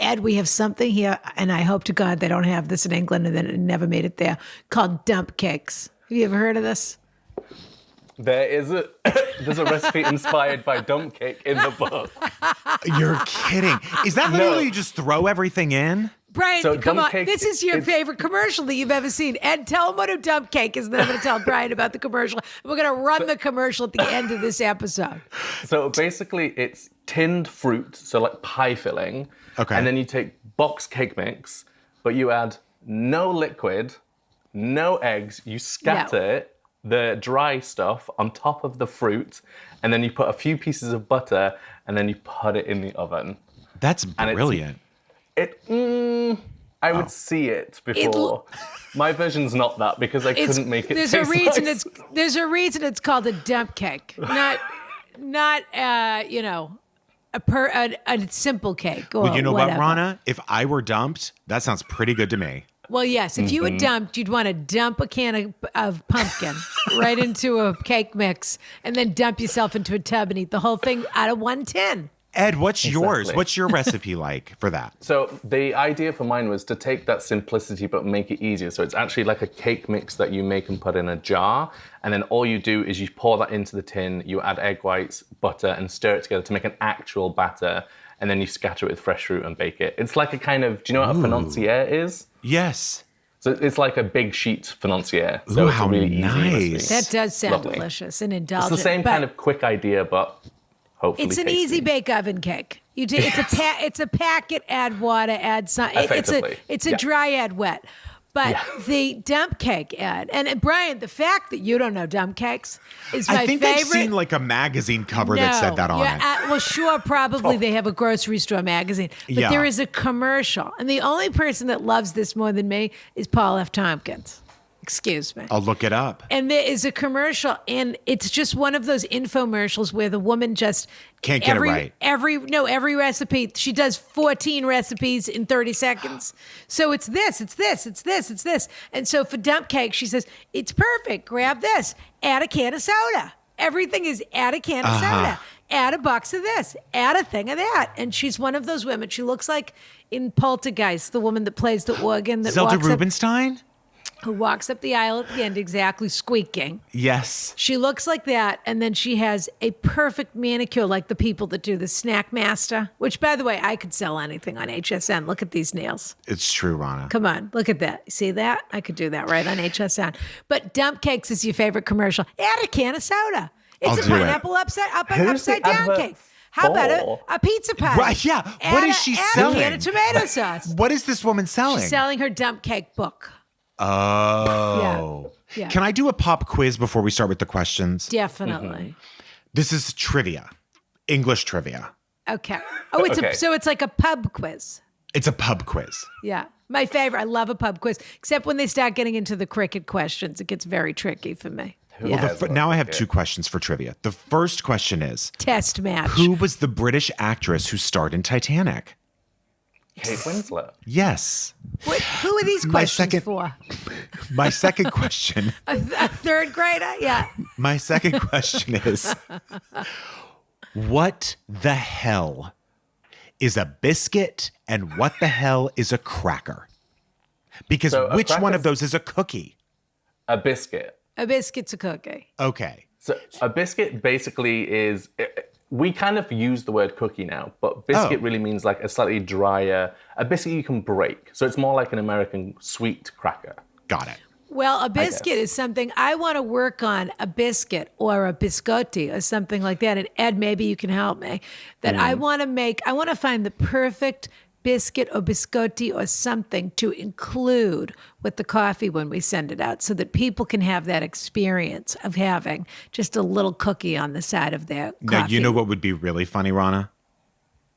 Ed, we have something here, and I hope to God they don't have this in England and then it never made it there, called dump cakes. Have you ever heard of this? There's a recipe inspired by dump cake in the book. You're kidding. Is that literally you just throw everything in? Brian, So come on. cake, This is your favorite commercial that you've ever seen. Ed, tell him what a dump cake is, and then I'm going to tell Brian about the commercial. We're going to run the commercial at the end of this episode. So basically, it's tinned fruit, so like pie filling. Okay. And then you take box cake mix, but you add no liquid, no eggs. You scatter the dry stuff on top of the fruit, and then you put a few pieces of butter, and then you put it in the oven. That's brilliant. I would see it before. My version's not that because I couldn't make it There's taste a reason nice. there's a reason it's called a dump cake, not a simple cake or Well, you know whatever. what, Rana? If I were dumped, that sounds pretty good to me. Well, yes. If you were dumped, you'd want to dump a can of pumpkin right into a cake mix and then dump yourself into a tub and eat the whole thing out of one tin. Ed, what's yours? Exactly. What's your recipe like for that? So the idea for mine was to take that simplicity but make it easier. So it's actually like a cake mix that you make and put in a jar. And then all you do is you pour that into the tin, you add egg whites, butter, and stir it together to make an actual batter. And then you scatter it with fresh fruit and bake it. It's like a kind of, do you know what a financier is? Yes. So it's like a big sheet financier. So Ooh, it's how a really nice. easy recipe. That does sound Lovely. delicious and It's indulgent. the same but kind of quick idea, but hopefully it's an tasty. easy bake oven cake. You do, it's a packet, add water, add some. Effectively. It's a Yeah. dry, add wet. But the dump cake, Ed, and Brian, the fact that you don't know dump cakes is my I think favorite. I've seen like a magazine cover that said that on it. Well, sure, probably they have a grocery store magazine, but Yeah. there is a commercial, and the only person that loves this more than me is Paul F. Tompkins. Excuse me. I'll look it up. And there is a commercial, and it's just one of those infomercials where the woman just Can't get it right. Every recipe, she does 14 recipes in 30 seconds. So it's this. And so for dump cake, she says, it's perfect. Grab this. Add a can of soda. Everything is add a can of soda. Add a box of this. Add a thing of that. And she's one of those women. She looks like in Poltergeist, the woman that plays the organ that Zelda walks up, Rubinstein? who walks up the aisle at the end exactly squeaking. Yes. She looks like that, and then she has a perfect manicure like the people that do the Snack Master, which, by the way, I could sell anything on HSN. Look at these nails. It's true, Rana. Come on, look at that. See that? I could do that right on HSN. But dump cakes is your favorite commercial. Add a can of soda. It's I'll a do it. pineapple upside Who's the down advert cake. How about for? a pizza pie? Right, yeah. What is she selling? Add a can of tomato sauce. What is this woman selling? She's selling her dump cake book. Oh. Yeah. Can I do a pop quiz before we start with the questions? Definitely. This is trivia. English trivia. Okay. Oh, Okay. so it's like a pub quiz. It's a pub quiz. Yeah. My favorite. I love a pub quiz, except when they start getting into the cricket questions. It gets very tricky for me. Yeah. Now I have two questions for trivia. The first question is, Test match. who was the British actress who starred in Titanic? Kate Winslet. Yes. Who are these questions for? My second question. A third grader? Yeah. My second question is, what the hell is a biscuit and what the hell is a cracker? Because So a which one cracker's- of those is a cookie? A biscuit. A biscuit's a cookie. Okay. So a biscuit basically is, we kind of use the word cookie now, but biscuit really means like a slightly drier, a biscuit you can break. So it's more like an American sweet cracker. Got it. Well, a biscuit is something I want to work on, a biscuit or a biscotti or something like that. And Ed, maybe you can help me. That I want to find the perfect biscuit or biscotti or something to include with the coffee when we send it out so that people can have that experience of having just a little cookie on the side of their coffee. Now, you know what would be really funny, Rana?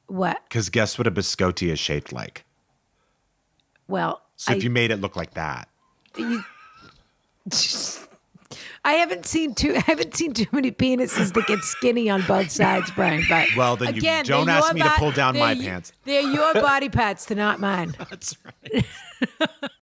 What? Because guess what a biscotti is shaped like? Well, So if you made it look like that. I haven't seen too many penises that get skinny on both sides, Brian. But Well, then you again, don't they're ask your me to pull down they're my y- pants. They're your body parts, they're not mine. That's right.